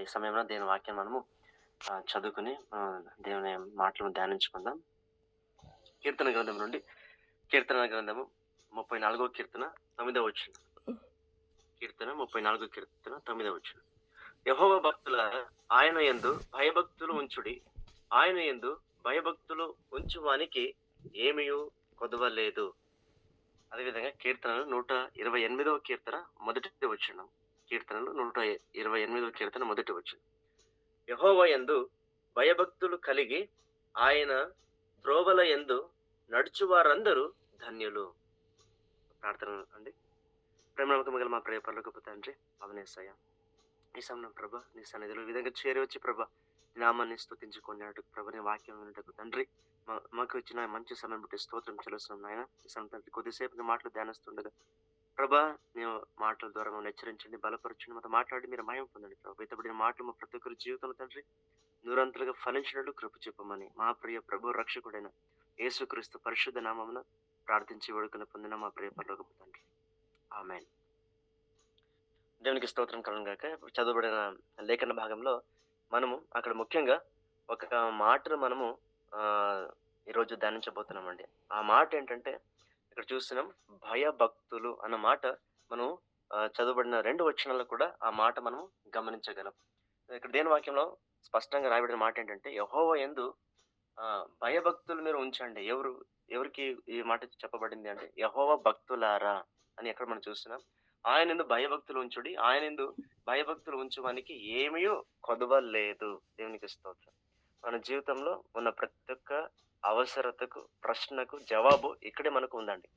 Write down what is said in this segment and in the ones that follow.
ఈ సమయంలో దేవుని వాక్యం మనము చదువుకుని దేవుని మాటలను ధ్యానించుకుందాం. కీర్తన గ్రంథం నుండి కీర్తన గ్రంథము 34వ కీర్తన 9వ వచనం. కీర్తన 34వ కీర్తన 9వ వచనం. యెహోవా భక్తుల ఆయన యందు భయభక్తులు ఉంచుడి, ఆయన యందు భయభక్తులు ఉంచువానికి ఏమీయూ కొదవలేదు. అదేవిధంగా కీర్తనలు 128వ కీర్తన మొదటి వచనం. కీర్తనలు 128వ కీర్తన మొదటి వచనం. యెహోవా యందు భయభక్తులు కలిగి ఆయన త్రోవల యందు నడుచువారందరూ ధన్యులు. ప్రార్థన అండి. ప్రేమనమ్మకం గల మా ప్రియ పరలోకపు తండ్రి, అవనేసయ్య, ఈ సమయం ప్రభ నీ సన్నిధిలో ఈ విధంగా చేరి వచ్చి ప్రభ నామాన్ని స్తుతించుకునేటకు ప్రభ నీ వాక్యం వినటకు తండ్రి మాకు ఇచ్చిన మంచి సమయం బట్టి స్తోత్రం చెల్లిస్తున్నాం నాయన. ఈ సమయం తండ్రి కొద్దిసేపు నీ మాటలు ధ్యానిస్తుండగా ప్రభా నీ మాటల ద్వారా మమ్మల్ని హెచ్చరించండి, బలపరచండి, మాతో మాట్లాడి మీరు మహిమ పొందండి ప్రభు. ఇతబడిన మాటలు మా ప్రతి ఒక్కరి జీవితంలో తండ్రి నూరంతలుగా ఫలించినట్లు కృప చెప్పమని మా ప్రియ ప్రభు రక్షకుడైన యేసుక్రీస్తు పరిశుద్ధ నామమున ప్రార్థించి వేడుకను పొందిన మా ప్రియ పరలోకపు తండ్రి, ఆమేన్. దేవునికి స్తోత్రం కలుగును గాక. చదువుబడిన లేఖన భాగంలో మనము అక్కడ ముఖ్యంగా ఒక మాటను మనము ఈరోజు ధ్యానించబోతున్నామండి. ఆ మాట ఏంటంటే ఇక్కడ చూస్తున్నాం, భయభక్తులు అన్న మాట మనం చదువుబడిన 2 వచనాల్లో కూడా ఆ మాట మనం గమనించగలం. ఇక్కడ దేని వాక్యంలో స్పష్టంగా రాయబడిన మాట ఏంటంటే, యెహోవా యందు భయభక్తులు మీరు ఉంచండి. ఎవరికి ఈ మాట చెప్పబడింది అంటే, యెహోవా భక్తులారా అని ఎక్కడ మనం చూస్తున్నాం. ఆయన యందు భయభక్తులు ఉంచుడి, ఆయన యందు భయభక్తులు ఉంచువానికి ఏమీ కొదవలేదు. దేవునికి స్తోత్రం. మన జీవితంలో ఉన్న ప్రతి ఒక్క అవసరతకు, ప్రశ్నకు జవాబు ఇక్కడే మనకు ఉందండి.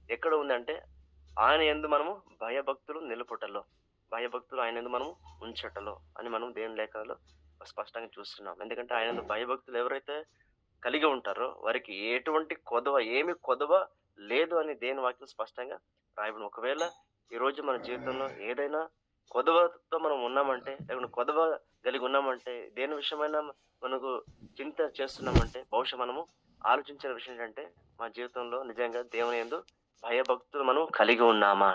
ఎక్కడ ఉందంటే, ఆయన యందు మనము భయభక్తులు నిలుపుటలో, భయభక్తులు ఆయన యందు మనము ఉంచటలో అని మనం దేవుని లేఖలో స్పష్టంగా చూస్తున్నాం. ఎందుకంటే ఆయన యందు భయభక్తులు ఎవరైతే కలిగి ఉంటారో వారికి ఎటువంటి ఏమి కొదవ లేదు అని దేవుని వాక్యం స్పష్టంగా రాయబడి. ఒకవేళ ఈ రోజు మన జీవితంలో ఏదైనా కొదవతో మనం ఉన్నామంటే, లేకుంటే కొదవ కలిగి ఉన్నామంటే, దేని విషయమైనా మనకు చింత చేస్తున్నామంటే, బహుశా మనము ఆలోచించిన విషయం ఏంటంటే, మా జీవితంలో నిజంగా దేవుని యందు భయభక్తులు మనం కలిగి ఉన్నామా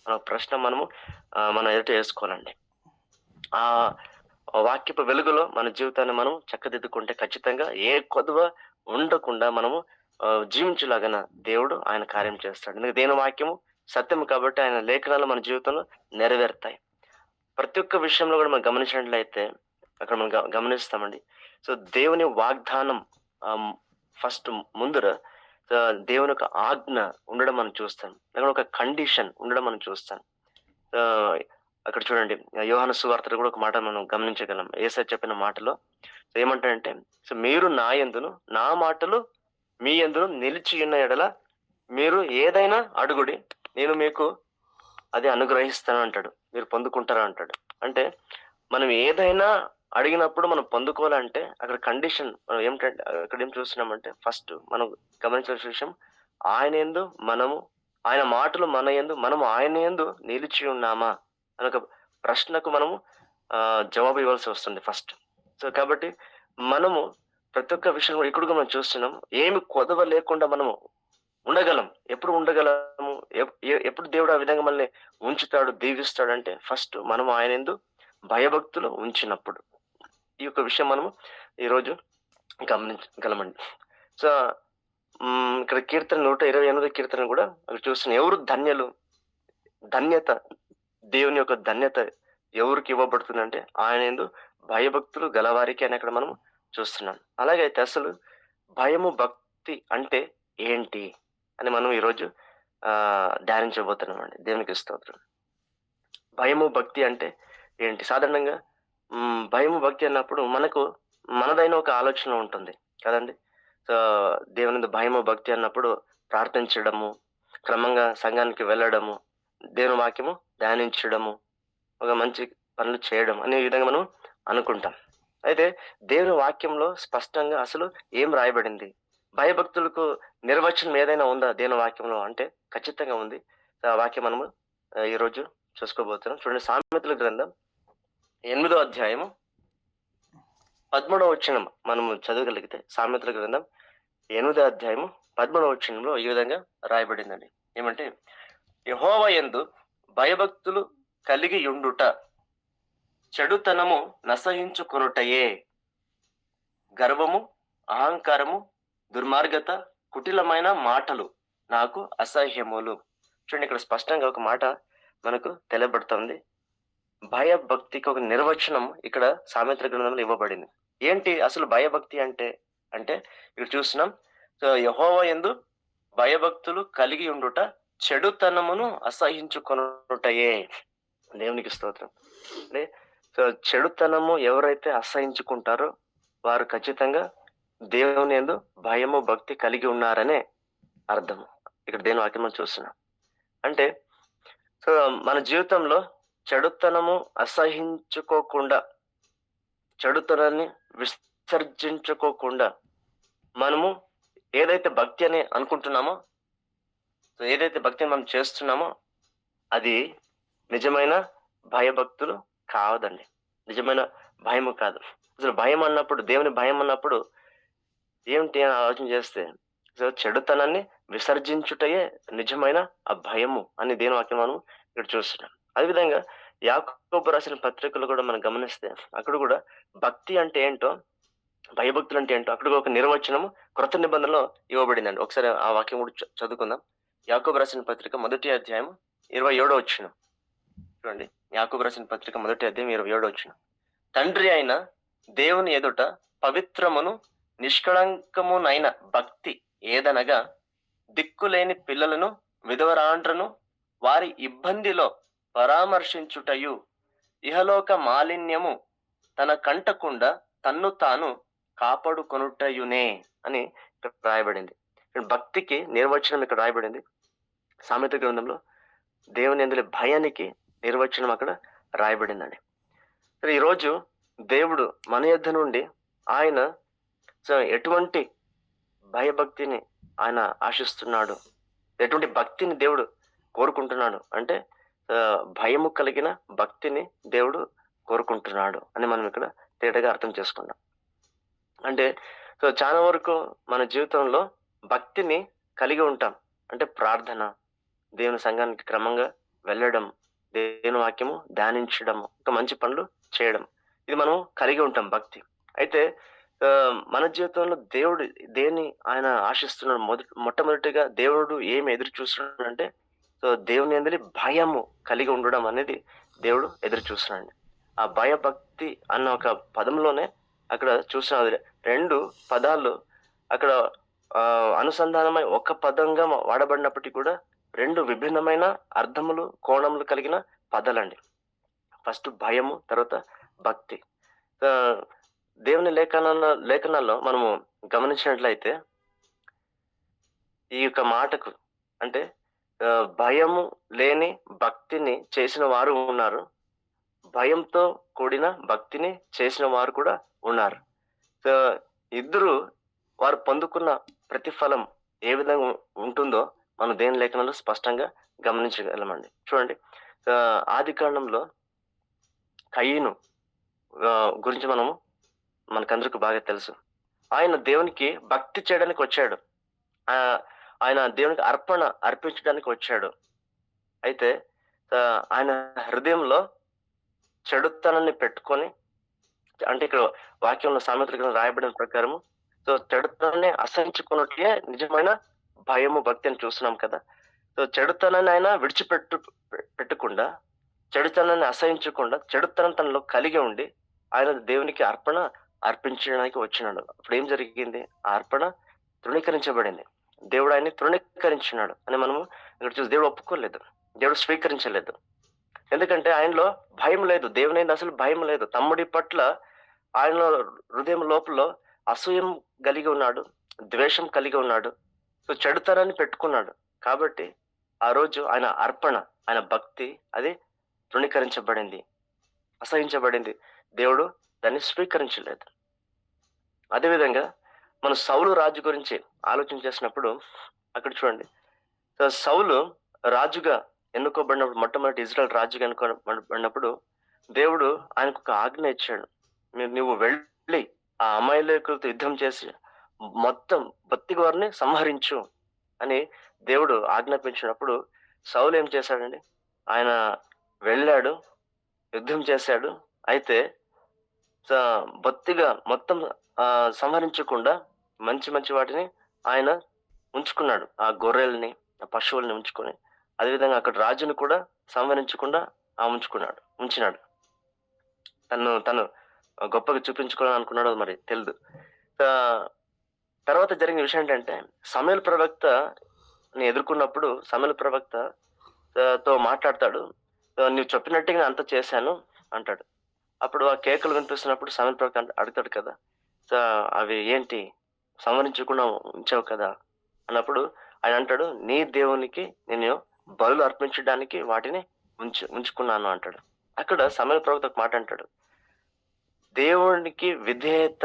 మన ప్రశ్న మనము మనం ఎదుట వేసుకోవాలండి. ఆ వాక్యపు వెలుగులో మన జీవితాన్ని మనం చక్కదిద్దుకుంటే ఖచ్చితంగా ఏ కొదవ ఉండకుండా మనము జీవించులాగన దేవుడు ఆయన కార్యం చేస్తాడు. ఎందుకంటే దేని వాక్యము సత్యం కాబట్టి ఆయన లేఖనాలు మన జీవితంలో నెరవేరుతాయి. ప్రతి ఒక్క విషయంలో కూడా మనం గమనించినట్లయితే అక్కడ మనం గమనిస్తామండి. సో దేవుని వాగ్దానం ఫస్ట్ ముందర దేవుని యొక్క ఆజ్ఞ ఉండడం మనం చూస్తాం, లేకపోతే ఒక కండిషన్ ఉండడం మనం చూస్తాం. అక్కడ చూడండి, యోహాను సువార్తలో కూడా ఒక మాట మనం గమనించగలం. యేసయ్య చెప్పిన మాటలో ఏమంటాడంటే, సో మీరు నా యందును నా మాటలు మీ యందును నిలిచి ఉన్న ఎడల మీరు ఏదైనా అడుగుడి, నేను మీకు అది అనుగ్రహిస్తాను అంటాడు, మీరు పొందుకుంటారా అంటాడు. అంటే మనం ఏదైనా అడిగినప్పుడు మనం పొందుకోవాలంటే అక్కడ కండిషన్ మనం ఏమిటంటే, అక్కడ ఏం చూస్తున్నామంటే, ఫస్ట్ మనం గమనించాల్సిన విషయం, ఆయన యందు మనము, ఆయన మాటలు మన యందు మనము ఆయన యందు నిలిచి ఉన్నామా అని ఒక ప్రశ్నకు మనము జవాబు ఇవ్వాల్సి వస్తుంది ఫస్ట్. సో కాబట్టి మనము ప్రతి ఒక్క విషయం ఇక్కడ మనం చూస్తున్నాం, ఏమి కొదవ లేకుండా మనము ఉండగలం. ఎప్పుడు ఉండగలము, ఎప్పుడు దేవుడు ఆ విధంగా మనల్ని ఉంచుతాడు, దీవిస్తాడు అంటే ఫస్ట్ మనం ఆయన యందు భయభక్తులు ఉంచినప్పుడు. ఈ యొక్క విషయం మనము ఈరోజు గమనించగలమండి. సో ఇక్కడ కీర్తన 128 కీర్తన కూడా అక్కడ చూస్తున్నాం, ఎవరు ధన్యులు, ధన్యత, దేవుని యొక్క ధన్యత ఎవరికి ఇవ్వబడుతుందంటే ఆయన యందు భయభక్తులు గలవారికి అని అక్కడ మనం చూస్తున్నాం. అలాగైతే అసలు భయము భక్తి అంటే ఏంటి అని మనం ఈరోజు ధ్యానించబోతున్నాం అండి. దేవునికి స్తోత్రం. భయము భక్తి అంటే ఏంటి? సాధారణంగా భయము భక్తి అన్నప్పుడు మనకు మనదైన ఒక ఆలోచన ఉంటుంది కదండి. సో దేవుని భయము భక్తి అన్నప్పుడు ప్రార్థించడము, క్రమంగా సంఘానికి వెళ్ళడము, దేవుని వాక్యము ధ్యానించడము, ఒక మంచి పనులు చేయడం అనే విధంగా మనం అనుకుంటాం. అయితే దేవుని వాక్యంలో స్పష్టంగా అసలు ఏం రాయబడింది, భయభక్తులకు నిర్వచనం ఏదైనా ఉందా దేవుని వాక్యంలో అంటే ఖచ్చితంగా ఉంది. ఆ వాక్యం మనము ఈరోజు చూసుకోబోతున్నాం. చూడండి, సామెతల గ్రంథం 8వ అధ్యాయము 13వ వచనం మనము చదవగలిగితే, సామెతల గ్రంథం 8వ అధ్యాయము 13వ వచనంలో ఈ విధంగా రాయబడిందండి. ఏమంటే, యెహోవా యందు భయభక్తులు కలిగి ఉండుట చెడుతనము నసహించుకొనుటయే. గర్వము, అహంకారము, దుర్మార్గత, కుటిలమైన మాటలు నాకు అసహ్యములు. చూడండి, ఇక్కడ స్పష్టంగా ఒక మాట మనకు తెలబడుతుంది. భయభక్తికి ఒక నిర్వచనం ఇక్కడ సామెతల గ్రంథంలో ఇవ్వబడింది. ఏంటి అసలు భయభక్తి అంటే? అంటే ఇక్కడ చూస్తున్నాం, యెహోవా యందు భయభక్తులు కలిగి ఉండుట చెడుతనమును అసహించుకొనుటయే. దేవునికి స్తోత్రం. అంటే చెడుతనము ఎవరైతే అసహించుకుంటారో వారు ఖచ్చితంగా దేవుని యందు భయము భక్తి కలిగి ఉన్నారనే అర్థం. ఇక్కడ దేని వాక్యం మనం చూస్తున్నాం. అంటే మన జీవితంలో చెడుతనము అసహించుకోకుండా, చెడుతనాన్ని విసర్జించుకోకుండా మనము ఏదైతే భక్తి అని అనుకుంటున్నామో, ఏదైతే భక్తిని మనం చేస్తున్నామో అది నిజమైన భయభక్తులు కాదండి. నిజమైన భయము కాదు. అసలు భయం అన్నప్పుడు, దేవుని భయం అన్నప్పుడు ఏమిటి అని ఆలోచన చేస్తే చెడుతనాన్ని విసర్జించుటయే నిజమైన ఆ భయము అని దేని వాక్యం మనం ఇక్కడ చూస్తున్నాం. అదేవిధంగా యాకోబు రాసిన పత్రికలు కూడా మనం గమనిస్తే అక్కడ కూడా భక్తి అంటే ఏంటో, భయభక్తులు అంటే ఏంటో అక్కడ ఒక నిర్వచనము క్రొత్త నిబంధనలో ఇవ్వబడిందండి. ఒకసారి ఆ వాక్యం కూడా చదువుకుందాం. యాకోబు రాసిన పత్రిక 1వ అధ్యాయం 27వ వచనం చూడండి. యాకోబు రాసిన పత్రిక 1వ అధ్యాయం 27వ వచనం. తండ్రి అయిన దేవుని ఎదుట పవిత్రమును నిష్కళంకమునైన భక్తి ఏదనగా దిక్కులేని పిల్లలను, విధవరాండ్రను వారి ఇబ్బందిలో పరామర్శించుటయు, ఇహలోక మాలిన్యము తన కంటకుండా తన్ను తాను కాపాడుకొనుటయునే అని ఇక్కడ రాయబడింది. భక్తికి నిర్వచనం ఇక్కడ రాయబడింది. సామెత గ్రంథంలో దేవుని యందు భయానికి నిర్వచనం అక్కడ రాయబడిందండి. ఈరోజు దేవుడు మన యొద్ద నుండి ఆయన ఎటువంటి భయభక్తిని ఆయన ఆశిస్తున్నాడు, ఎటువంటి భక్తిని దేవుడు కోరుకుంటున్నాడు అంటే భయము కలిగిన భక్తిని దేవుడు కోరుకుంటున్నాడు అని మనం ఇక్కడ తేటగా అర్థం చేసుకున్నాం. అంటే చాలా వరకు మన జీవితంలో భక్తిని కలిగి ఉంటాం. అంటే ప్రార్థన, దేవుని సంఘానికి క్రమంగా వెళ్ళడం, దేవుని వాక్యము ధ్యానించడం, ఇంకా మంచి పనులు చేయడం, ఇది మనం కలిగి ఉంటాం భక్తి. అయితే మన జీవితంలో దేవుడు దేన్ని ఆయన ఆశిస్తున్నాడు? మొట్టమొదటిగా దేవుడు ఏమి ఎదురు చూస్తున్నాడు అంటే దేవుని యందు భయము కలిగి ఉండడం అనేది దేవుడు ఎదురు చూస్తున్నాడు. ఆ భయభక్తి అన్న ఒక పదంలోనే అక్కడ చూసిన 2 పదాలు అక్కడ అనుసంధానమై ఒక పదంగా వాడబడినప్పటికీ కూడా 2 విభిన్నమైన అర్థములు, కోణములు కలిగిన పదాలండి. ఫస్ట్ భయము, తర్వాత భక్తి. దేవుని లేఖనాల్లో మనము గమనించినట్లయితే ఈ యొక్క మాటకు అంటే భయము లేని భక్తిని చేసిన వారు ఉన్నారు, భయంతో కూడిన భక్తిని చేసిన వారు కూడా ఉన్నారు. ఇద్దరు వారు పొందుకున్న ప్రతిఫలం ఏ విధంగా ఉంటుందో మనం దేవుని లేఖనంలో స్పష్టంగా గమనించగలమండి. చూడండి, ఆది కాండంలో కయీను గురించి మనకందరికి బాగా తెలుసు. ఆయన దేవునికి భక్తి చేయడానికి వచ్చాడు. ఆయన దేవునికి అర్పించడానికి వచ్చాడు. అయితే ఆయన హృదయంలో చెడుతనాన్ని పెట్టుకొని, అంటే ఇక్కడ వాక్యంలో సామెతలు రాయబడిన ప్రకారము చెడుతనాన్ని అసహించుకున్నట్లే నిజమైన భయము భక్తి అని చూస్తున్నాం కదా. చెడుతనాన్ని ఆయన పెట్టుకుండా, చెడుతనాన్ని అసహించకుండా, చెడుతనం తనలో కలిగి ఉండి ఆయన దేవునికి అర్పించడానికి వచ్చినాడు. అప్పుడు ఏం జరిగింది? ఆ అర్పణ తృణీకరించబడింది. దేవుడు ఆయన్ని తృణీకరించినాడు అని మనము ఇక్కడ చూసి దేవుడు ఒప్పుకోలేదు, దేవుడు స్వీకరించలేదు. ఎందుకంటే ఆయనలో భయం లేదు, దేవుని అసలు భయం లేదు. తమ్ముడి పట్ల ఆయన హృదయం లోపల అసూయం కలిగి ఉన్నాడు, ద్వేషం కలిగి ఉన్నాడు, చెడుతనాన్ని పెట్టుకున్నాడు. కాబట్టి ఆ రోజు ఆయన అర్పణ, ఆయన భక్తి అది తృణీకరించబడింది, అసహించబడింది. దేవుడు దాన్ని స్వీకరించలేదు. అదేవిధంగా మన సౌలు రాజు గురించి ఆలోచన చేసినప్పుడు అక్కడ చూడండి, సౌలు రాజుగా ఎన్నుకోబడినప్పుడు, మొట్టమొదటి ఇజ్రాయెల్ రాజుగా ఎన్నుకోబడినప్పుడు దేవుడు ఆయనకు ఒక ఆజ్ఞ ఇచ్చాడు. నువ్వు వెళ్ళి ఆ అమాలేకులతో యుద్ధం చేసి మొత్తం బొత్తిగా వారిని సంహరించు అని దేవుడు ఆజ్ఞాపించినప్పుడు సౌలు ఏం చేశాడండి? ఆయన వెళ్ళాడు, యుద్ధం చేశాడు, అయితే బొత్తిగా మొత్తం సంహరించకుండా మంచి మంచి వాటిని ఆయన ఉంచుకున్నాడు. ఆ గొర్రెల్ని, ఆ పశువుల్ని ఉంచుకొని, అదేవిధంగా అక్కడ రాజుని కూడా సంహరించకుండా ఉంచినాడు. తను గొప్పగా చూపించుకోవాలని అనుకున్నాడో మరి తెలీదు. ఆహ్, తర్వాత జరిగిన విషయం ఏంటంటే, సమూయేలు ప్రవక్తని ఎదుర్కొన్నప్పుడు సమూయేలు ప్రవక్త తో మాట్లాడతాడు. "నీవు చెప్పినట్టుగా నేను అంతా చేశాను" అంటాడు. అప్పుడు ఆ కేకలు వినిపిస్తున్నప్పుడు సమూయేలు ప్రవక్త అడుగుతాడు కదా! "అవి ఏంటి? సంహరించకుండా ఉంచావు కదా!" అన్నప్పుడు ఆయన అంటాడు, "నీ దేవునికి నేను బలులు అర్పించడానికి వాటిని ఉంచుకున్నాను" అంటాడు. అక్కడ సమూయేలు ప్రవక్త ఒక మాట అంటాడు. దేవునికి విధేయత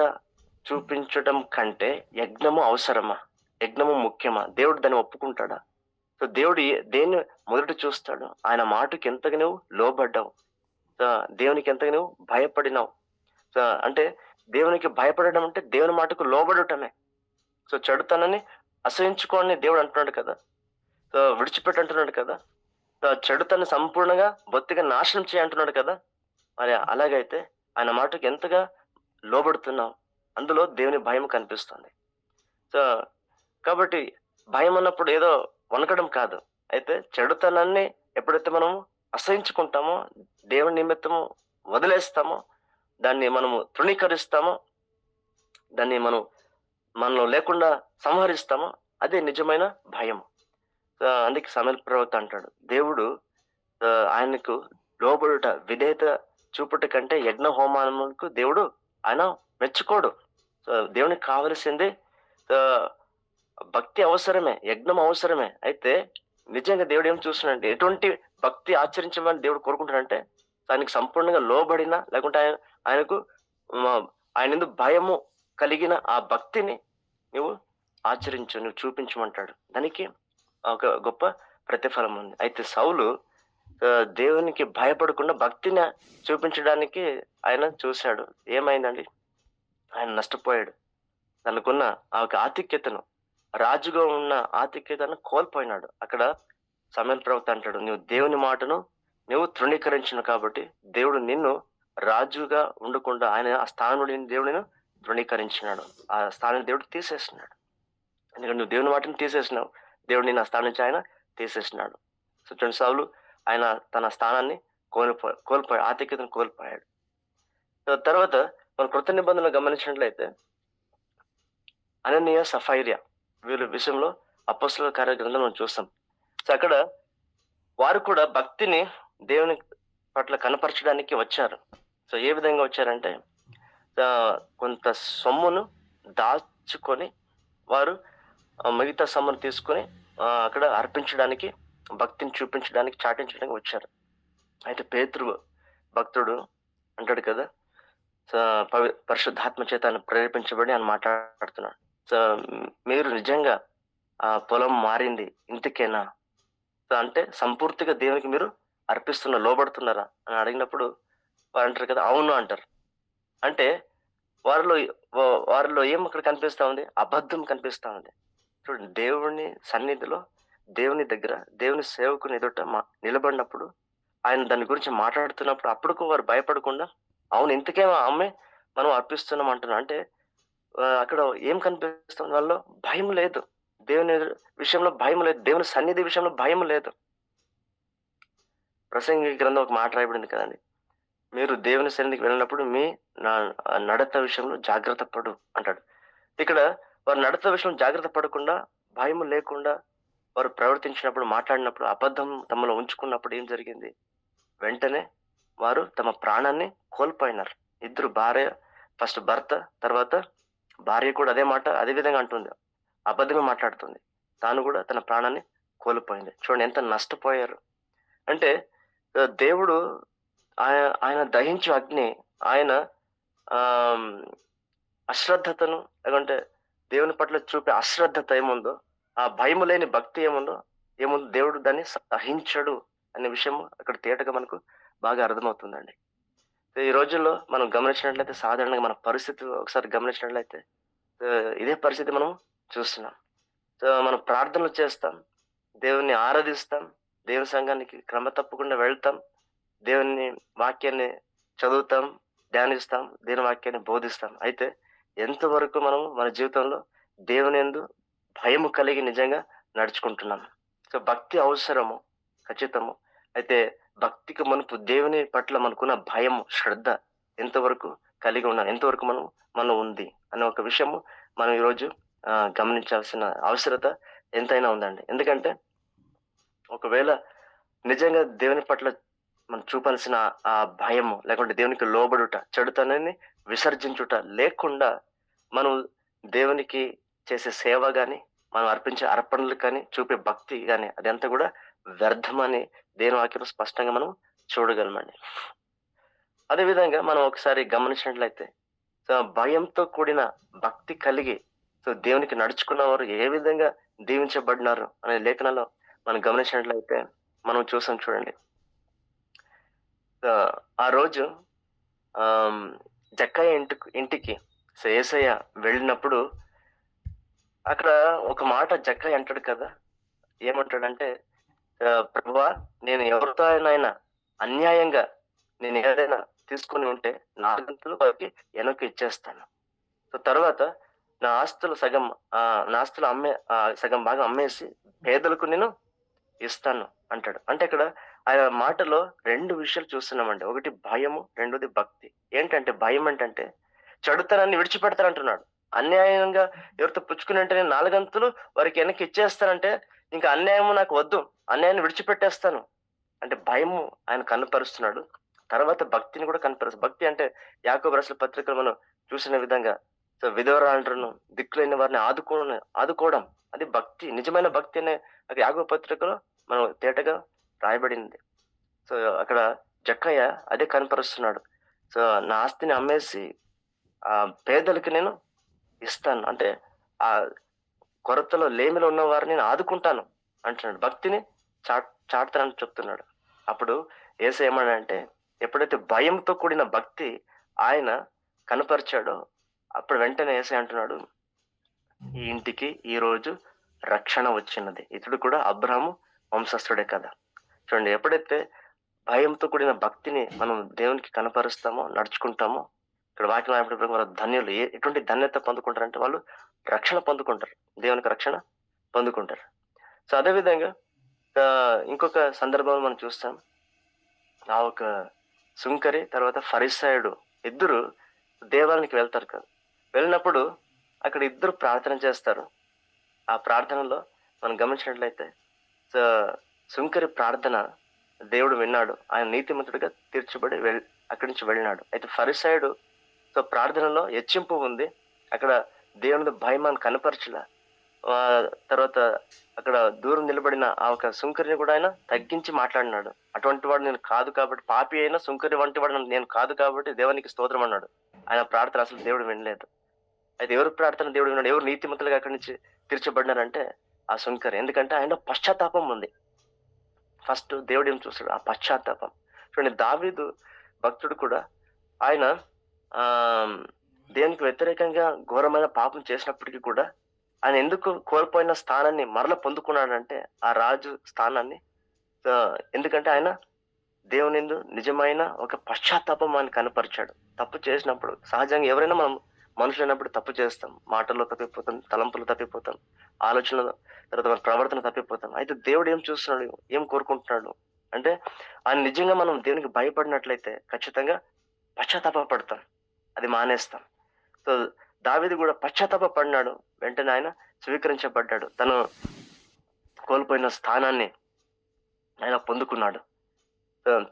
చూపించడం కంటే యజ్ఞము అవసరమా? యజ్ఞము ముఖ్యమా? దేవుడు దాన్ని ఒప్పుకుంటాడా? దేవుడు దేన్ని మొదట చూస్తాడు? ఆయన మాటకి ఎంతగా నువ్వు లోబడ్డావు. దేవునికి ఎంతగా నువ్వు భయపడినావు. అంటే దేవునికి భయపడడం అంటే దేవుని మాటకు లోబడటమే. చెడుతనాన్ని అసహించుకో అని దేవుడు అంటున్నాడు కదా! విడిచిపెట్టు అంటున్నాడు కదా! చెడుతనాన్ని సంపూర్ణంగా బొత్తిగా నాశనం చేయి అంటున్నాడు కదా! మరి అలాగైతే ఆయన మాటకు ఎంతగా లోబడుతున్నావు? అందులో దేవుని భయం కనిపిస్తుంది. సో, కాబట్టి భయం అన్నప్పుడు ఏదో వణకడం కాదు. అయితే చెడుతనాన్ని ఎప్పుడైతే మనం అసహించుకుంటామో, దేవుని నిమిత్తము వదిలేస్తామో, దాన్ని మనము తృణీకరిస్తామో, దాన్ని మనలో లేకుండా సంహరిస్తామో, అదే నిజమైన భయం. అందుకే సమూయేలు ప్రవక్త అంటాడు, దేవుడు ఆయనకు లోబడుట, విధేయత చూపుట కంటే యజ్ఞ హోమాలకు దేవుడు ఆయన మెచ్చుకోడు. దేవునికి కావలసింది ఆహ్, భక్తి అవసరమే, యజ్ఞం అవసరమే. అయితే నిజంగా దేవుడు ఏం చూస్తున్నాడంటే, ఎటువంటి భక్తి ఆచరించమని దేవుడు కోరుకుంటాడంటే, ఆయనకు సంపూర్ణంగా లోబడిన, లేకుంటే ఆయనకు ఆయనందు భయము కలిగిన ఆ భక్తిని నువ్వు నువ్వు చూపించమంటాడు. దానికి ఒక గొప్ప ప్రతిఫలం ఉంది. అయితే సౌలు దేవునికి భయపడకుండా భక్తిని చూపించడానికి ఆయన చూసాడు. ఏమైందండి? ఆయన నష్టపోయాడు. తనకున్న ఆ యొక్క ఆధిక్యతను, రాజుగా ఉన్న ఆధిక్యతను కోల్పోయినాడు. అక్కడ సమూయేలు ప్రవక్త అంటాడు, "నువ్వు దేవుని మాటను నువ్వు తృణీకరించిన కాబట్టి దేవుడు నిన్ను రాజుగా ఉండకుండా ఆయన ఆ స్థానం నుండి దేవుడు నిన్ను తృణీకరించినాడు. ఆ స్థానాన్ని దేవుడు తీసేసినాడు. ఎందుకంటే నువ్వు దేవుని మాటను తీసేసినావు. దేవుడు నిన్ను ఆ స్థానం నుంచి ఆయన తీసేసినాడు." చూడండి, సౌలు ఆయన తన స్థానాన్ని కోల్పోయాడు. ఆధిక్యతను కోల్పోయాడు. తర్వాత మన కృత నిబంధనలు గమనించినట్లయితే అననీయ, సఫైర్య వీళ్ళ విషయంలో అపొస్తలుల కార్య గ్రంథం మనం చూస్తాం. అక్కడ వారు కూడా భక్తిని దేవుని పట్ల కనపరచడానికి వచ్చారు. ఏ విధంగా వచ్చారంటే కొంత సొమ్మును దాచుకొని వారు మిగతా సొమ్మును తీసుకొని అక్కడ అర్పించడానికి, భక్తిని చూపించడానికి, చాటించడానికి వచ్చారు. అయితే పేతురు భక్తుడు అంటాడు కదా, పరిశుద్ధాత్మ చేత ఆయన ప్రేరేపించబడి ఆయన మాట్లాడుతున్నాడు. మీరు నిజంగా ఆ పొలం మారింది ఇంతకేనా? అంటే సంపూర్తిగా దేవునికి మీరు లోబడుతున్నారా అని అడిగినప్పుడు వారు అంటారు కదా, అవును అంటారు. అంటే వారిలో ఏం అక్కడ కనిపిస్తా ఉంది? అబద్ధం కనిపిస్తా ఉంది. చూడండి, దేవుని సన్నిధిలో, దేవుని దగ్గర, దేవుని సేవకుని ఎదుట నిలబడినప్పుడు, ఆయన దాని గురించి మాట్లాడుతున్నప్పుడు అప్పుడుకు వారు భయపడకుండా, అవును ఇంతకేమో అమ్మే మనం అర్పిస్తున్నాం అంటున్నాం. అంటే అక్కడ ఏం కనిపిస్తుంది? వాళ్ళలో భయం లేదు. దేవుని విషయంలో భయం లేదు. దేవుని సన్నిధి విషయంలో భయం లేదు. ప్రసంగి గ్రంథం ఒక మాట రాయబడింది కదండి, మీరు దేవుని సన్నిధికి వెళ్ళినప్పుడు మీ నడత విషయంలో జాగ్రత్త పడు అంటాడు. ఇక్కడ వారు నడత విషయంలో జాగ్రత్త పడకుండా, భయం లేకుండా వారు ప్రవర్తించినప్పుడు, మాట్లాడినప్పుడు, అబద్ధం తమలో ఉంచుకున్నప్పుడు ఏం జరిగింది? వెంటనే వారు తమ ప్రాణాన్ని కోల్పోయినారు. ఇద్దరు భార్య, ఫస్ట్ భర్త, తర్వాత భార్య కూడా అదే మాట అదే విధంగా అంటుంది. అబద్ధమే మాట్లాడుతుంది. తాను కూడా తన ప్రాణాన్ని కోల్పోయింది. చూడండి ఎంత నష్టపోయారు. అంటే దేవుడు ఆయన దహించు అగ్ని, ఆయన అశ్రద్ధతను, లేకుంటే దేవుని పట్ల చూపే అశ్రద్ధత ఏముందో, ఆ భయము లేని భక్తి ఏముందో దేవుడు దాన్ని సహించడు అనే విషయం అక్కడ తేటగా మనకు బాగా అర్థమవుతుందండి. ఈ రోజుల్లో మనం గమనించినట్లయితే, సాధారణంగా మన పరిస్థితి ఒకసారి గమనించినట్లయితే ఇదే పరిస్థితి మనం చూస్తున్నాం. మనం ప్రార్థనలు చేస్తాం, దేవుణ్ణి ఆరాధిస్తాం, దేవుని సంఘానికి క్రమ తప్పకుండా వెళ్తాం, దేవుని వాక్యాన్ని చదువుతాం, ధ్యానిస్తాం, దేవుని వాక్యాన్ని బోధిస్తాం. అయితే ఎంతవరకు మనం మన జీవితంలో దేవుని యందు భయము కలిగి నిజంగా నడుచుకుంటున్నాం. సో భక్తి అవసరము, ఖచ్చితము. అయితే భక్తికి మునుపు దేవుని పట్ల మనకున్న భయము, శ్రద్ధ ఎంతవరకు కలిగి ఉన్నాం, ఎంతవరకు మనం ఉంది అనే ఒక విషయము మనం ఈరోజు గమనించాల్సిన అవసరత ఎంతైనా ఉందండి. ఎందుకంటే ఒకవేళ నిజంగా దేవుని పట్ల మనం చూపాల్సిన ఆ భయము, లేకుంటే దేవునికి లోబడుట, చెడుతనాన్ని విసర్జించుట లేకుండా మనం దేవునికి చేసే సేవ గాని, మనం అర్పించే అర్పణలు కానీ, చూపే భక్తి గాని అదంతా కూడా వ్యర్థమని దేవుని వాక్యంలో స్పష్టంగా మనం చూడగలమండి. అదే విధంగా మనం ఒకసారి గమనించినట్లయితే భయంతో కూడిన భక్తి కలిగి దేవునికి నడుచుకున్నవారు ఏ విధంగా దీవించబడినారు అనే లేఖనాల్లో మనం గమనించినట్లయితే మనం చూసాం చూడండి. ఆ రోజు జక్కయ్య ఇంటికి యేసయ్య వెళ్ళినప్పుడు అక్కడ ఒక మాట జక్కయ్య అంటాడు కదా. ఏమంటాడంటే, ప్రభువా, నేను ఎవరితో అయినా అన్యాయంగా నేను ఏదైనా తీసుకుని ఉంటే 4 గంటలు వారికి వెనక్కి ఇచ్చేస్తాను. సో తర్వాత నా ఆస్తులు సగం భాగం అమ్మేసి పేదలకు నేను ఇస్తాను అంటాడు. అంటే ఇక్కడ ఆయన మాటలో 2 విషయాలు చూస్తున్నామండి. ఒకటి భయము, రెండోది భక్తి. ఏంటంటే భయం ఏంటంటే చెడుతనాన్ని విడిచిపెడతానంటున్నాడు. అన్యాయంగా ఎవరితో పుచ్చుకుని అంటే నేను 4 గంటలు వారికి వెనక్కి ఇచ్చేస్తానంటే ఇంకా అన్యాయము నాకు వద్దు, అన్యాయాన్ని విడిచిపెట్టేస్తాను అంటే భయము ఆయన కనపరుస్తున్నాడు. తర్వాత భక్తిని కూడా కనపరుస్తుంది. భక్తి అంటే యాకోబు రాసిన పత్రికలు మనం చూసిన విధంగా విధవరాండ్రను, దిక్కులేని వారిని ఆదుకోవడం అది భక్తి. నిజమైన భక్తి అనే యాకోబు పత్రికలో మనం తేటగా రాయబడింది. సో అక్కడ జక్కయ్య అదే కనపరుస్తున్నాడు. సో నా ఆస్తిని అమ్మేసి ఆ పేదలకి నేను ఇస్తాను, అంటే ఆ కొరతలో లేమిలో ఉన్న వారిని నేను ఆదుకుంటాను అంటున్నాడు. భక్తిని చాటుతానని చెప్తున్నాడు. అప్పుడు యేసయ్య ఏమన్నాడంటే, ఎప్పుడైతే భయంతో కూడిన భక్తి ఆయన కనపరిచాడో అప్పుడు వెంటనే యేసయ్య అంటున్నాడు, ఈ ఇంటికి ఈ రోజు రక్షణ వచ్చినది. ఇతడు కూడా అబ్రాహాము వంశస్థుడే కదా. చూడండి, ఎప్పుడైతే భయంతో కూడిన భక్తిని మనం దేవునికి కనపరుస్తామో, నడుచుకుంటామో, ఇక్కడ వాక్యం అయినప్పుడు వారు ధన్యులు. ఎటువంటి ధన్యత పొందుకుంటారంటే వాళ్ళు రక్షణ పొందుకుంటారు, దేవునికి రక్షణ పొందుకుంటారు. సో అదేవిధంగా ఇంకొక సందర్భంలో మనం చూస్తాం. ఆ ఒక సుంకరి తర్వాత ఫరిసాయుడు ఇద్దరు దేవాలయానికి వెళ్తారు కదా. వెళ్ళినప్పుడు అక్కడ ఇద్దరు ప్రార్థన చేస్తారు. ఆ ప్రార్థనలో మనం గమనించినట్లయితే సుంకరి ప్రార్థన దేవుడు విన్నాడు, ఆయన నీతిమంతుడిగా తీర్చబడి అక్కడి నుంచి వెళ్ళినాడు. అయితే ఫరిసాయుడు ప్రార్థనలో హెచ్చింపు ఉంది, అక్కడ దేవుని భయం కనపరచల. తర్వాత అక్కడ దూరం నిలబడిన ఆ ఒక సుంకరిని కూడా ఆయన తగ్గించి మాట్లాడినాడు. అటువంటి వాడు నేను కాదు కాబట్టి, పాపి అయినా సుంకరి వంటి వాడు నేను కాదు కాబట్టి దేవునికి స్తోత్రం అన్నాడు. ఆయన ప్రార్థన అసలు దేవుడు వినలేదు. అయితే ఎవరు ప్రార్థన దేవుడు విన్నాడు, ఎవరు నీతిమంతులుగా అక్కడి నుంచి తీర్చబడినారంటే ఆ సుంకరి. ఎందుకంటే ఆయన పశ్చాత్తాపం ఉంది. ఫస్ట్ దేవుడు ఏం చూస్తాడు, ఆ పశ్చాత్తాపం. చూడండి, దావీదు భక్తుడు కూడా ఆయన దేవునికి వ్యతిరేకంగా ఘోరమైన పాపం చేసినప్పటికీ కూడా ఆయన ఎందుకు కోల్పోయిన స్థానాన్ని మరల పొందుకున్నాడంటే ఆ రాజు స్థానాన్ని. ఎందుకంటే ఆయన దేవుని యందు నిజమైన ఒక పశ్చాత్తాపం ఆయన కనపరిచాడు. తప్పు చేసినప్పుడు సహజంగా ఎవరైనా మనం మనుషులైనప్పుడు తప్పు చేస్తాం, మాటల్లో తప్పిపోతాం, తలంపులు తప్పిపోతాం, ఆలోచనలు, తర్వాత మన ప్రవర్తన తప్పిపోతాం. అయితే దేవుడు ఏం చూస్తున్నాడు, ఏం కోరుకుంటున్నాడు అంటే ఆయన నిజంగా మనం దేవునికి భయపడినట్లయితే ఖచ్చితంగా పశ్చాత్తాప పడతాం, అది మానేస్తాం. సో దావీదు కూడా పశ్చాత్తాప పడినాడు, వెంటనే ఆయన స్వీకరించబడ్డాడు, తను కోల్పోయిన స్థానాన్ని ఆయన పొందుకున్నాడు.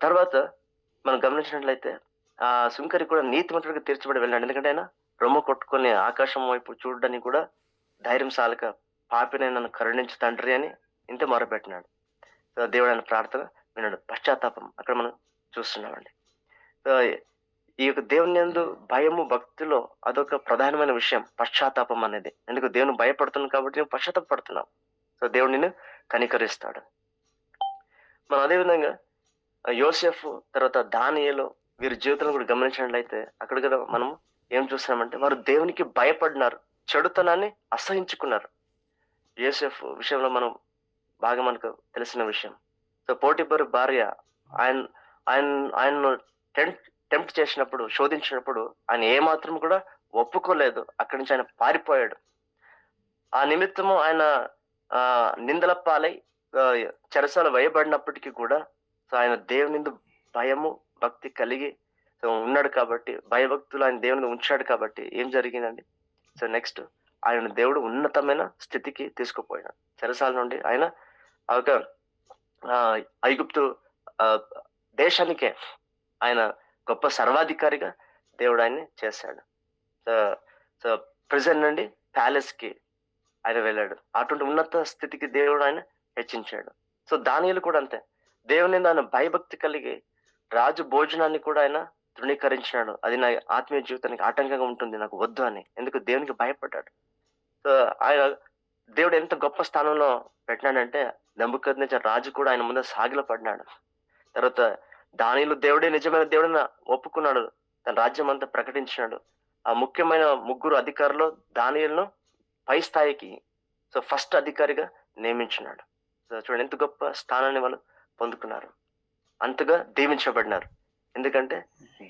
తర్వాత మనం గమనించినట్లయితే ఆ సుంకరి కూడా నీతిమంతుడిగా తీర్చబడి వెళ్ళాడు. ఎందుకంటే ఆయన రొమ్ము కొట్టుకొని ఆకాశం వైపు చూడడానికి కూడా ధైర్యం సాలక, పాపిని నన్ను కరుణించు తండ్రి అని ఇంత మొరపెట్టినాడు. దేవుడు ఆయన ప్రార్థన విన్నాడు. పశ్చాత్తాపం అక్కడ మనం చూస్తున్నామండి. ఈ యొక్క దేవుని యందు భయము, భక్తిలో అదొక ప్రధానమైన విషయం, పశ్చాత్తాపం అనేది. ఎందుకు దేవుని భయపడుతున్నాం కాబట్టి నువ్వు పశ్చాత్తాపడుతున్నావు. సో దేవుడు నిన్ను కనికరిస్తాడు. మనం అదేవిధంగా యోసేఫు తర్వాత దానియేలు వీరి జీవితాలను కూడా గమనించినట్లయితే అక్కడ కూడా మనం ఏం చూస్తున్నామంటే వారు దేవునికి భయపడినారు, చెడుతనాన్ని అసహించుకున్నారు. యోసేఫు విషయంలో మనం బాగా మనకు తెలిసిన విషయం. సో పోటిఫరు భార్య ఆయన టెంప్ట్ చేసినప్పుడు, శోధించినప్పుడు ఆయన ఏమాత్రం కూడా ఒప్పుకోలేదు. అక్కడి నుంచి ఆయన పారిపోయాడు. ఆ నిమిత్తము ఆయన నిందల పాలై చెరసాల వేయబడినప్పటికీ కూడా సో ఆయన దేవునిందు భయము, భక్తి కలిగి సో ఉన్నాడు కాబట్టి, భయభక్తులు ఆయన దేవుని ఉంచాడు కాబట్టి ఏం జరిగిందండి? సో నెక్స్ట్ ఆయన దేవుడు ఉన్నతమైన స్థితికి తీసుకుపోయాడు. చెరసాల నుండి ఆయన ఒక ఐగుప్తు దేశానికే ఆయన గొప్ప సర్వాధికారిగా దేవుడు ఆయన్ని చేశాడు. సో సో ప్రెజెంట్ నుండి ప్యాలెస్ కి ఆయన వెళ్ళాడు. అటువంటి ఉన్నత స్థితికి దేవుడు ఆయన హెచ్చించాడు. సో దానియేలు కూడా అంతే. దేవుని ఆయన భయభక్తి కలిగి రాజు భోజనాన్ని కూడా ఆయన తృణీకరించినాడు. అది నా ఆత్మీయ జీవితానికి ఆటంకంగా ఉంటుంది, నాకు వద్దు అని. ఎందుకు? దేవునికి భయపడ్డాడు. సో ఆయన దేవుడు ఎంత గొప్ప స్థానంలో పెట్టినాడంటే నెబుకద్నెజర్ రాజు కూడా ఆయన ముందు సాగిల పడినాడు. తర్వాత దానియేలు దేవుడే నిజమైన దేవుడిని ఒప్పుకున్నాడు, తన రాజ్యం అంతా ప్రకటించినాడు. ఆ ముఖ్యమైన ముగ్గురు అధికారులు దానియేలును పై స్థాయికి సో ఫస్ట్ అధికారిగా నియమించినాడు. సో చూడండి ఎంత గొప్ప స్థానాన్ని వాళ్ళు పొందుకున్నారు, అంతగా దీవించబడినారు. ఎందుకంటే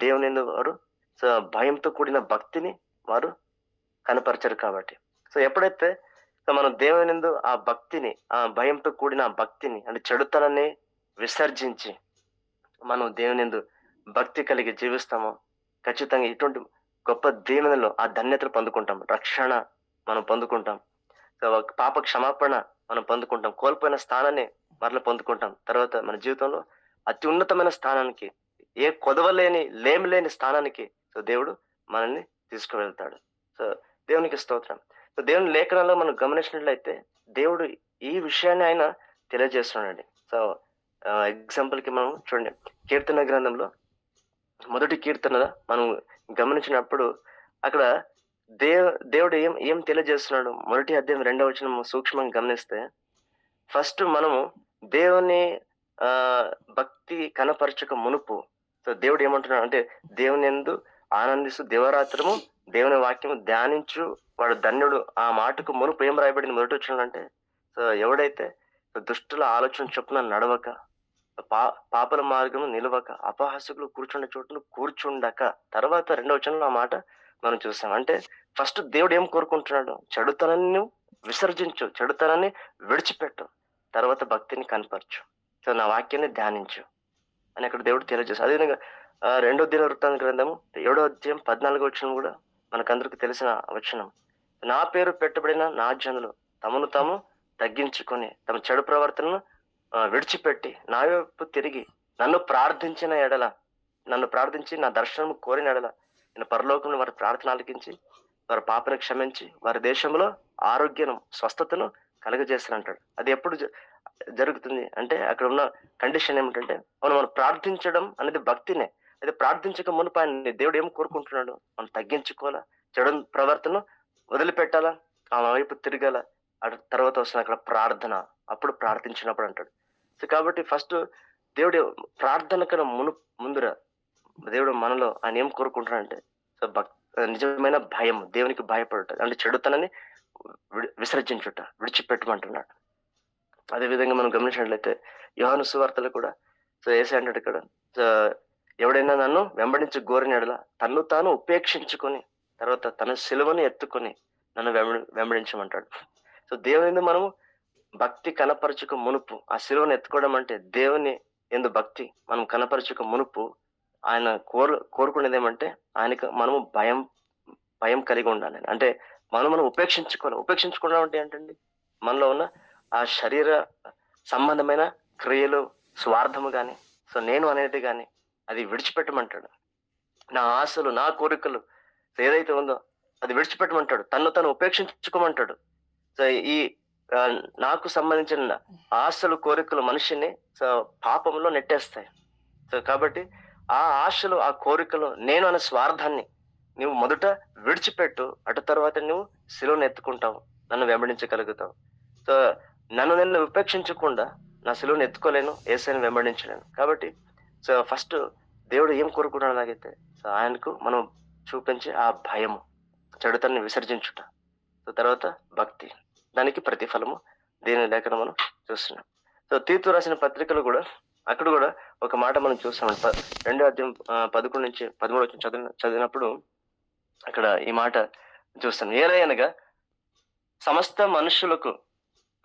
దేవుని యందు వారు సో భయంతో కూడిన భక్తిని వారు కనపరచరు కాబట్టి. సో ఎప్పుడైతే సో మనం దేవుని యందు ఆ భక్తిని, ఆ భయంతో కూడిన భక్తిని అంటే చెడుతనాన్ని విసర్జించి మనం దేవుని యందు భక్తి కలిగి జీవిస్తామో ఖచ్చితంగా ఇటువంటి గొప్ప దీవెనలో ఆ ధన్యతలు పొందుకుంటాం. రక్షణ మనం పొందుకుంటాం. సో పాప క్షమాపణ మనం పొందుకుంటాం. కోల్పోయిన స్థానాన్ని మరలా పొందుకుంటాం. తర్వాత మన జీవితంలో అతి ఉన్నతమైన స్థానానికి, ఏ కొదవలేని లేమి లేని స్థానానికి సో దేవుడు మనల్ని తీసుకువెళ్తాడు. సో దేవునికి స్తోత్రం. సో దేవుని లేఖనాల్లో మనం గమనించినట్లయితే దేవుడు ఈ విషయాన్ని ఆయన తెలియజేస్తున్నాడండి. సో ఎగ్జాంపుల్ కి మనం చూడండి, కీర్తన గ్రంథంలో మొదటి కీర్తన మనం గమనించినప్పుడు అక్కడ దేవుడు ఏం తెలియజేస్తున్నాడు? మొదటి అధ్యాయం 2వ వచనం సూక్ష్మంగా గమనిస్తే ఫస్ట్ మనము దేవుని భక్తి కనపరచక మునుపు సో దేవుడు ఏమంటున్నాడు అంటే, దేవుని యందు ఆనందిస్తూ దివారాత్రము దేవుని వాక్యము ధ్యానించు వాడు ధన్యుడు. ఆ మాటకు మునుపు ఏం రాయబడింది మొదటి వచనం అంటే, సో ఎవడైతే దుష్టుల ఆలోచన చొప్పున నడవక, పాపల మార్గము నిలవక, అపహాసకులు కూర్చుండే చోటును కూర్చుండక, తర్వాత 2వ వచనంలో ఆ మాట మనం చూసాం. అంటే ఫస్ట్ దేవుడు ఏం కోరుకుంటున్నాడు? చెడుతనాన్ని విసర్జించు, చెడుతనాన్ని విడిచిపెట్టు, తర్వాత భక్తిని కనపరచు, సో నా వాక్యాన్ని ధ్యానించు అని అక్కడ దేవుడు తెలియజేస్తాడు. అదేవిధంగా 2వ దినవృత్తాంత గ్రంథము 7వ అధ్యాయం 14వ వచనం కూడా మనకందరికి తెలిసిన వచనం. నా పేరు పెట్టబడిన నా జనులు తమను తాము తగ్గించుకొని తమ చెడు ప్రవర్తనను విడిచిపెట్టి నా వైపు తిరిగి నన్ను ప్రార్థించిన ఎడల, నన్ను ప్రార్థించి నా దర్శనం కోరిన ఎడల నేను పరలోకంలో వారి ప్రార్థన ఆలకించి వారి పాపను క్షమించి వారి దేశంలో ఆరోగ్యను స్వస్థతను కలుగజేస్తానంటాడు. అది ఎప్పుడు జరుగుతుంది అంటే అక్కడ ఉన్న కండిషన్ ఏమిటంటే మనం ప్రార్థించడం అనేది భక్తినే. అయితే ప్రార్థించక మునుపు ఆయన దేవుడు ఏం కోరుకుంటున్నాడు? మనం తగ్గించుకోవాలా, చెడు ప్రవర్తన వదిలిపెట్టాలా, ఆమె వైపు తిరగాల. తర్వాత వస్తున్న అక్కడ ప్రార్థన, అప్పుడు ప్రార్థించినప్పుడు అంటాడు. సో కాబట్టి ఫస్ట్ దేవుడు ప్రార్థన కన్నా ముందురా దేవుడు మనలో ఆయన ఏం కోరుకుంటున్నాడంటే సో నిజమైన భయం, దేవునికి భయపడుట అంటే చెడుతనని విసర్జించుట, విడిచిపెట్టమంటున్నాడు. అదేవిధంగా మనం గమనించినట్లయితే యోహాను సువార్తలు కూడా సో యేసు అంటాడు ఇక్కడ, ఎవడైనా నన్ను వెంబడించి గోరిన ఎడల తన్ను తాను ఉపేక్షించుకొని తర్వాత తన సిలువను ఎత్తుకొని నన్ను వెంబడించమంటాడు. సో దేవుని మనము భక్తి కనపరచుక మునుపు, ఆ సిలువను ఎత్తుకోవడం అంటే దేవుని ఎందు భక్తి మనం కనపరచుక మునుపు ఆయన కోరుకునేది ఏమంటే ఆయనకు మనము భయం కలిగి ఉండాలి. అంటే మనం ఉపేక్షించుకోవాలి. ఉపేక్షించుకోవడం అంటే ఏంటండి? మనలో ఉన్న ఆ శరీర సంబంధమైన క్రియలు, స్వార్థము కానీ సో నేను అనేది కానీ అది విడిచిపెట్టమంటాడు. నా ఆశలు, నా కోరికలు ఏదైతే ఉందో అది విడిచిపెట్టమంటాడు. తను ఉపేక్షించుకోమంటాడు. సో ఈ నాకు సంబంధించిన ఆశలు, కోరికలు మనిషిని సో పాపంలో నెట్టేస్తాయి. సో కాబట్టి ఆ ఆశలు, ఆ కోరికలు, నేను అనే స్వార్థాన్ని నువ్వు మొదట విడిచిపెట్టు. అటు తర్వాత నువ్వు సిలువను ఎత్తుకుంటావు, నన్ను వెంబడించగలుగుతావు. సో నేను ఉపేక్షించకుండా నా సిలువను ఎత్తుకోలేను, యేసుని వెంబడించలేను. కాబట్టి సో ఫస్ట్ దేవుడు ఏం కోరుకుంటున్నాడు నాకైతే సో ఆయనకు మనం చూపించే ఆ భయము, చెడుతన్ని విసర్జించుట, సో తర్వాత భక్తి, దానికి ప్రతిఫలము దీని లేఖను మనం చూస్తున్నాం. సో తీతు రాసిన పత్రికలు కూడా అక్కడ కూడా ఒక మాట మనం చూస్తాం. 2వ అధ్యాయం 11 నుంచి 13 వచనం చదివినప్పుడు అక్కడ ఈ మాట చూస్తాం. ఏలయనగా సమస్త మనుషులకు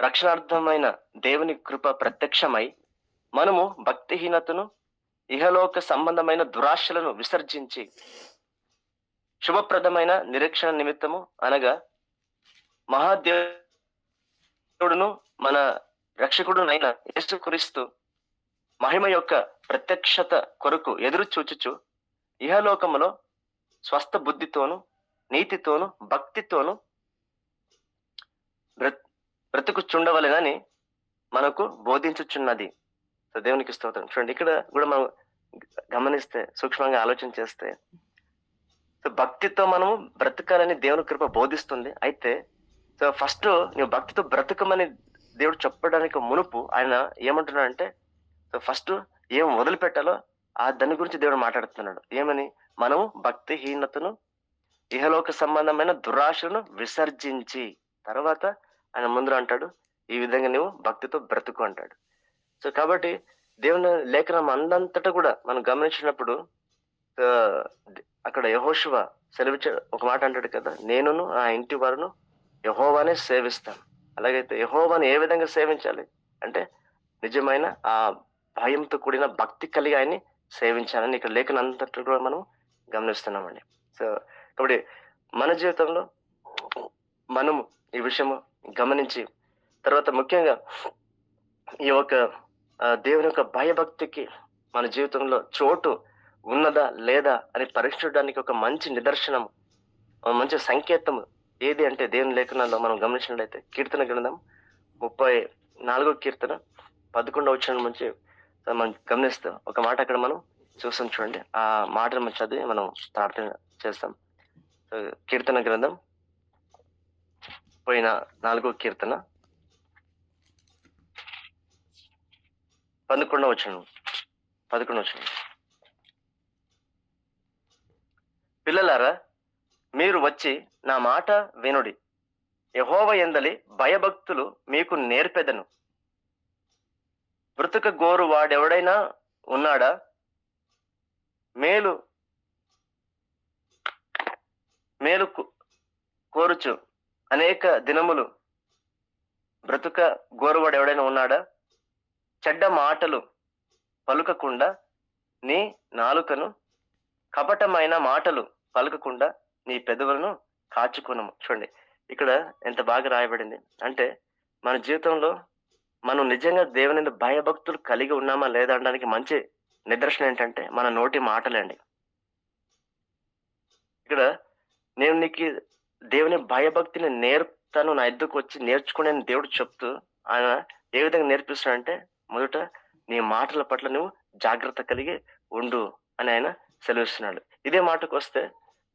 రక్షణార్థమైన దేవుని కృప ప్రత్యక్షమై మనము భక్తిహీనతను ఇహలోక సంబంధమైన దురాశలను విసర్జించి శుభప్రదమైన నిరీక్షణ నిమిత్తము అనగా మహాదేవుడును మన రక్షకుడునైన యేసుక్రీస్తు మహిమ యొక్క ప్రత్యక్షత కొరకు ఎదురు చూచుచు ఇహలోకములో స్వస్థ బుద్ధితోను నీతితోను భక్తితోను బ్రతుకుచుండవలెనని మనకు బోధించుచున్నది. దేవునికి స్తోత్రం. చూడండి, ఇక్కడ కూడా మనం గమనిస్తే, సూక్ష్మంగా ఆలోచన చేస్తే, భక్తితో మనము బ్రతకాలని దేవుని కృప బోధిస్తుంది. అయితే ఫస్ట్ నువ్వు భక్తితో బ్రతకమని దేవుడు చెప్పడానికి మునుపు ఆయన ఏమంటున్నాడంటే, ఫస్ట్ ఏం మొదలు పెట్టాలో దాని గురించి దేవుడు మాట్లాడుతున్నాడు. ఏమని? మనము భక్తిహీనతను ఇహలోక సంబంధమైన దురాశలను విసర్జించి, తర్వాత ఆయన ముందు అంటాడు, ఈ విధంగా నువ్వు భక్తితో బ్రతుకు అంటాడు. సో కాబట్టి దేవుని లేఖనం అందంతటా కూడా మనం గమనించినప్పుడు అక్కడ యెహోషువ సెలవిచ్చే ఒక మాట అంటాడు కదా, నేనును ఆ ఇంటి వారును యెహోవానే సేవిస్తాను. అలాగైతే యెహోవాను ఏ విధంగా సేవించాలి అంటే నిజమైన ఆ భయంతో కూడిన భక్తి కలిగి ఆయన్ని సేవించాలని ఇక్కడ లేఖనం అంతటా కూడా మనం గమనిస్తున్నామండి. సో కాబట్టి మన జీవితంలో మనము ఈ విషయము గమనించి, తర్వాత ముఖ్యంగా ఈ యొక్క దేవుని యొక్క భయభక్తికి మన జీవితంలో చోటు ఉన్నదా లేదా అని పరీక్షించడానికి ఒక మంచి నిదర్శనం, మంచి సంకేతం ఏది అంటే దేవుని లేఖనాల్లో మనం గమనించినట్లయితే కీర్తన గ్రంథం 34వ కీర్తన 11వ వచనం నుంచి మనం గమనిస్తాం. ఒక మాట అక్కడ మనం చూస్తాం. చూడండి, ఆ మాటను మనం చదివి మనం ప్రార్థన చేస్తాం. కీర్తన గ్రంథం 34వ కీర్తన 11వ వచనం. పిల్లలారా, మీరు వచ్చి నా మాట వినుడి. యెహోవా యందలి భయభక్తులు మీకు నేర్పెదను. బ్రతుక గోరు వాడెవడైనా ఉన్నాడా? మేలు కోరుచు అనేక దినములు బ్రతుక గోరువాడు ఎవడైనా ఉన్నాడా? చెడ్డ మాటలు పలుకకుండా నీ నాలుకను, కపటమైన మాటలు పలుకకుండా నీ పెదవులను కాచుకునము. చూడండి, ఇక్కడ ఎంత బాగా రాయబడింది అంటే, మన జీవితంలో మనం నిజంగా దేవుని భయభక్తులు కలిగి ఉన్నామా లేదా అనడానికి మంచి నిదర్శనం ఏంటంటే మన నోటి మాటలండి. ఇక్కడ నేను నీకు దేవుని భయభక్తిని నేర్పుతాను, నా ఎద్దుకు వచ్చి నేర్చుకునే దేవుడు చెప్తూ ఆయన ఏ విధంగా నేర్పిస్తాడంటే, మొదట నీ మాటల పట్ల నువ్వు జాగ్రత్త కలిగి ఉండు అని ఆయన సెలవిస్తున్నాడు. ఇదే మాటకు వస్తే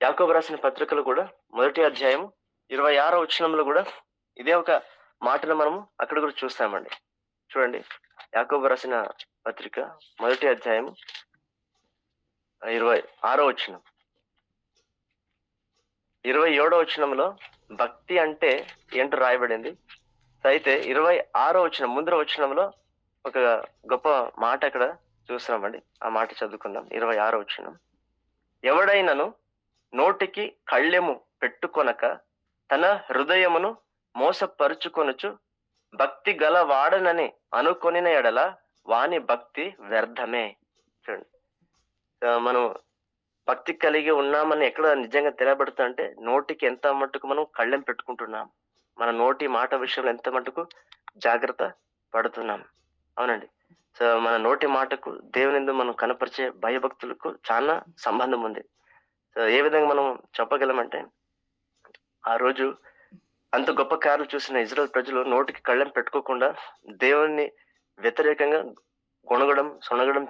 యాకోబు రాసిన పత్రికలు కూడా 1వ అధ్యాయం 26వ వచనంలో కూడా ఇదే ఒక మాటను మనము అక్కడ కూడా చూస్తామండి. చూడండి, యాకోబు రాసిన పత్రిక 1వ అధ్యాయం 26వ వచనం. 27వ వచనంలో భక్తి అంటే ఏంటో రాయబడింది. అయితే 26వ వచనం ముందర వచనంలో ఒక గొప్ప మాట అక్కడ చూస్తున్నామండి. ఆ మాట చదువుకుందాం. 26వ వచనం. ఎవడైనను నోటికి కళ్ళెము పెట్టుకొనక తన హృదయమును మోసపరుచుకొనుచు భక్తి గల వాడనని అనుకొనిన ఎడల వాని భక్తి వ్యర్థమే. చూడండి, మనం భక్తి కలిగి ఉన్నామని ఎక్కడ నిజంగా తెలియబడుతుంది అంటే, నోటికి ఎంత మట్టుకు మనం కళ్ళెం పెట్టుకుంటున్నాం, మన నోటి మాట విషయంలో ఎంత మట్టుకు జాగ్రత్త పడుతున్నాం. అవునండి. సో మన నోటి మాటకు దేవుని మనం కనపరిచే భయభక్తులకు చాలా సంబంధం ఉంది. సో ఏ విధంగా మనం చెప్పగలమంటే, ఆ రోజు అంత గొప్ప కార్యాలు చూసిన ఇజ్రాయెల్ ప్రజలు నోటికి కళ్ళెం పెట్టుకోకుండా దేవుని వ్యతిరేకంగా సొనగడం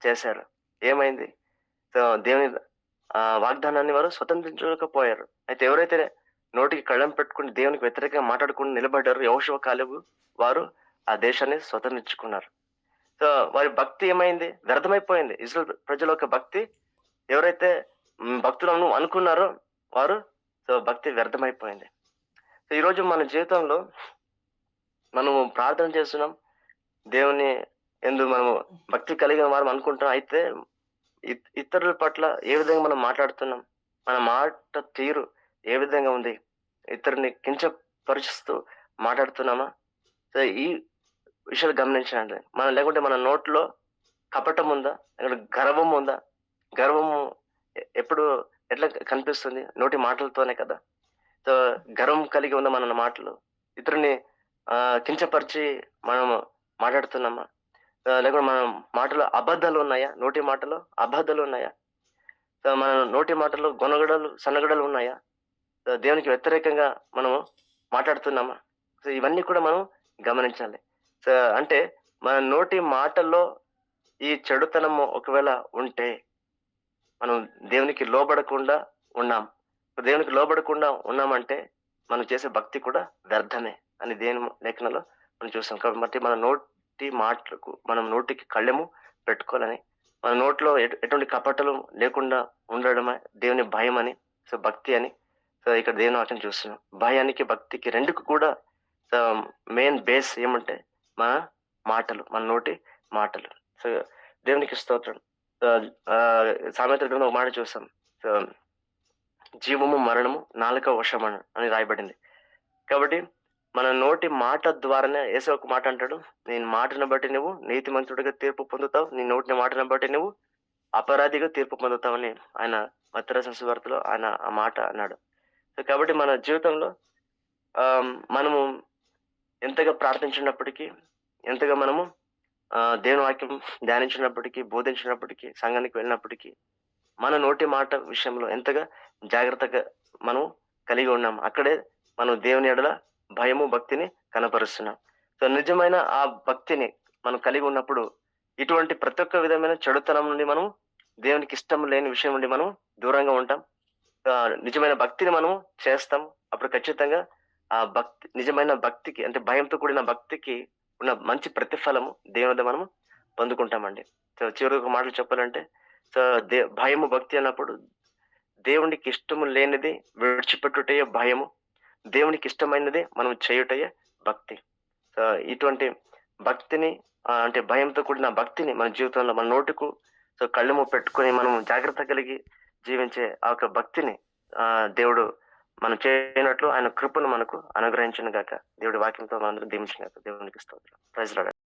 చేశారు. ఏమైంది? దేవుని వాగ్దానాన్ని వారు స్వతంత్రించకపోయారు. అయితే ఎవరైతే నోటికి కళ్ళెం పెట్టుకుని దేవునికి వ్యతిరేకంగా మాట్లాడుకుని నిలబడ్డారు, యెహోషువ కాలేబు, వారు ఆ దేశాన్ని స్వతంత్రించుకున్నారు. సో వారి భక్తి ఏమైంది? వ్యర్థమైపోయింది. ఇజ్రాయెల్ ప్రజల యొక్క భక్తి, ఎవరైతే భక్తులను అనుకున్నారో వారు సో భక్తి వ్యర్థమైపోయింది. సో ఈరోజు మన జీవితంలో మనము ప్రార్థన చేస్తున్నాం, దేవుని మనము భక్తి కలిగిన వారం అనుకుంటాం. అయితే ఇతరుల పట్ల ఏ విధంగా మనం మాట్లాడుతున్నాం? మన మాట తీరు ఏ విధంగా ఉంది? ఇతరుని కించపరుస్తూ మాట్లాడుతున్నామా? సో, ఈ విషయాలు గమనించాలండి. లేకుంటే మన నోట్లో కపటం ఉందా? లేకుంటే గర్వం ఉందా? గర్వము ఎప్పుడు ఎట్లా కనిపిస్తుంది? నోటి మాటలతోనే కదా! సో, గర్వం కలిగి ఉన్న మన మాటలు ఇతరుని కించపరిచి మనము మాట్లాడుతున్నామా? లేకుంటే మన మాటలో అబద్ధాలున్నాయా? నోటి మాటలో అబద్ధాలున్నాయా? మన నోటి మాటలో గొనగడలు, సన్నగడలు ఉన్నాయా? దేవునికి వ్యతిరేకంగా మనము మాట్లాడుతున్నామా? సో, ఇవన్నీ కూడా మనం గమనించాలి. సో, అంటే మన నోటి మాటల్లో ఈ చెడుతనము ఒకవేళ ఉంటే మనం దేవునికి లోబడకుండా ఉన్నాం. దేవునికి లోబడకుండా ఉన్నామంటే మనం చేసే భక్తి కూడా వ్యర్థమే అని దేవుని లేఖనంలో మనం చూస్తాం. కాబట్టి మన నోటి మాటలకు మనం నోటికి కళ్ళెము పెట్టుకోవాలని, మన నోట్లో ఎటువంటి కపటలు లేకుండా ఉండడమే దేవుని భయమని, సో భక్తి అని. సో ఇక్కడ దేవుని వాక్యం చూస్తున్నాం. భయానికి, భక్తికి రెండుకు కూడా మెయిన్ బేస్ ఏమంటే మన మాటలు, మన నోటి మాటలు. సో దేవునికి స్తోత్రం. సామెతల గ్రంథం ఒక మాట చూస్తాం. సో జీవము మరణము నాలుక వశం అని రాయబడింది. కాబట్టి మన నోటి మాట ద్వారానే యేసు ఒక మాట అంటాడు, నేను మాటను బట్టి నువ్వు నీతిమంతుడిగా తీర్పు పొందుతావు, నీ నోటిని మాటను బట్టి నువ్వు అపరాధిగా తీర్పు పొందుతావని ఆయన మత్తయి రాసిన సువార్తలో ఆయన ఆ మాట అన్నాడు. సో కాబట్టి మన జీవితంలో మనము ఎంతగా ప్రార్థించినప్పటికీ, ఎంతగా మనము దేవుని వాక్యం ధ్యానించినప్పటికీ, బోధించినప్పటికీ, సంఘానికి వెళ్ళినప్పటికీ మన నోటి మాట విషయంలో ఎంతగా జాగ్రత్తగా మనం కలిగి ఉన్నాం. అక్కడే మనం దేవుని ఎడల భయము, భక్తిని కనపరుస్తున్నాం. సో నిజమైన ఆ భక్తిని మనం కలిగి ఉన్నప్పుడు ఇటువంటి ప్రతి ఒక్క విధమైన చెడుతనం నుండి మనం, దేవునికి ఇష్టం లేని విషయం నుండి మనం దూరంగా ఉంటాం. నిజమైన భక్తిని మనం చేస్తాం. అప్పుడు ఖచ్చితంగా ఆ భక్తి, నిజమైన భక్తికి అంటే భయంతో కూడిన భక్తికి ఉన్న మంచి ప్రతిఫలము దేవుని మనము పొందుకుంటామండి. సో చివరి ఒక మాటలు చెప్పాలంటే, సో భయము, భక్తి అన్నప్పుడు దేవునికి ఇష్టము లేనిది విడిచిపెట్టుటయే భయము, దేవునికి ఇష్టమైనది మనం చేయుటయే భక్తి. సో ఇటువంటి భక్తిని అంటే భయంతో కూడిన భక్తిని మన జీవితంలో, మన నోటుకు సో కళ్ళెము పెట్టుకొని మనం జాగ్రత్త కలిగి జీవించే ఆ యొక్క భక్తిని దేవుడు మనం చేయనట్లు ఆయన కృపను మనకు అనుగ్రహించిన గాక. దేవుడి వాక్యంతో మనందరం దీవించిన గాక. దేవునికి స్తోత్రం. Praise lord.